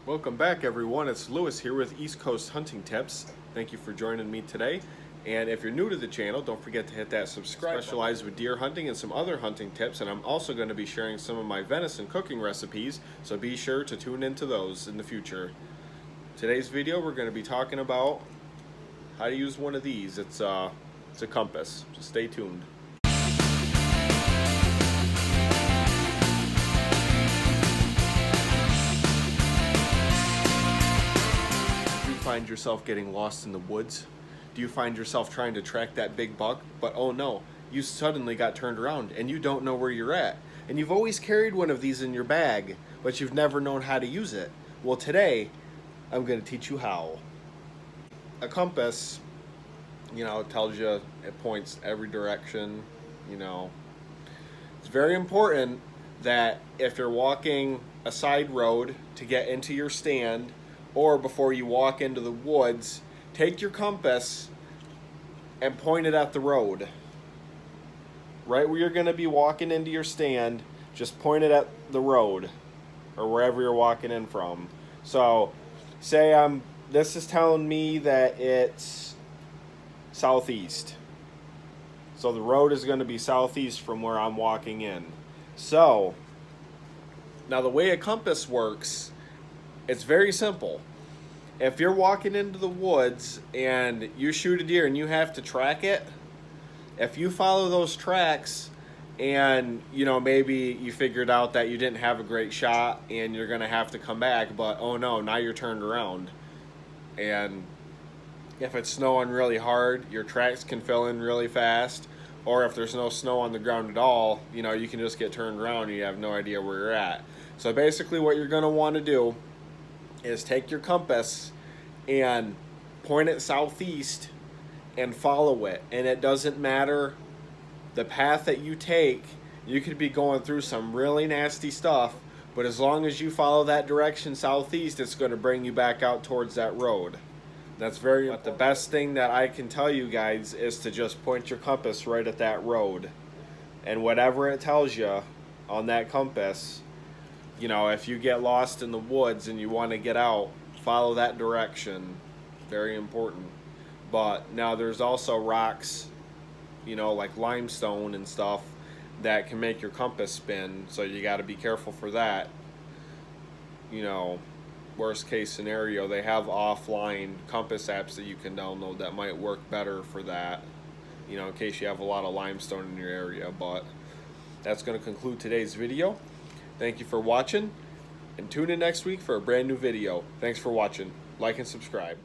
Welcome back, everyone. It's Lewis here with East Coast Hunting Tips. Thank you for joining me today. And if you're new to the channel, don't forget to hit that subscribe. I specialize with deer hunting and some other hunting tips, and I'm also going to be sharing some of my venison cooking recipes, so be sure to tune into those in the future. Today's video, we're going to be talking about how to use one of these. It's a compass, so stay tuned. Find yourself getting lost in the woods? Do you find yourself trying to track that big buck, but oh no, you suddenly got turned around and you don't know where you're at? And you've always carried one of these in your bag, but you've never known how to use it. Well, today, I'm going to teach you how. A compass, it tells you, it points every direction, It's very important that if you're walking a side road to get into your stand, or before you walk into the woods, take your compass and point it at the road. Right where you're going to be walking into your stand, just point it at the road or wherever you're walking in from. So, say this is telling me that it's southeast. So the road is going to be southeast from where I'm walking in. So, now the way a compass works, it's very simple. If you're walking into the woods and you shoot a deer and you have to track it, if you follow those tracks and, maybe you figured out that you didn't have a great shot and you're going to have to come back, but oh no, now you're turned around. And if it's snowing really hard, your tracks can fill in really fast. Or if there's no snow on the ground at all, you can just get turned around and you have no idea where you're at. So basically what you're going to want to do is take your compass and point it southeast and follow it. And it doesn't matter the path that you take. You could be going through some really nasty stuff, but as long as you follow that direction southeast, it's going to bring you back out towards that road. That's very important. But the best thing that I can tell you guys is to just point your compass right at that road. And whatever it tells you on that compass, if you get lost in the woods and you want to get out, follow that direction. Very important. But now there's also rocks, like limestone and stuff that can make your compass spin. So you got to be careful for that. Worst case scenario, they have offline compass apps that you can download that might work better for that, in case you have a lot of limestone in your area. But that's going to conclude today's video. Thank you for watching, and tune in next week for a brand new video. Thanks for watching. Like and subscribe.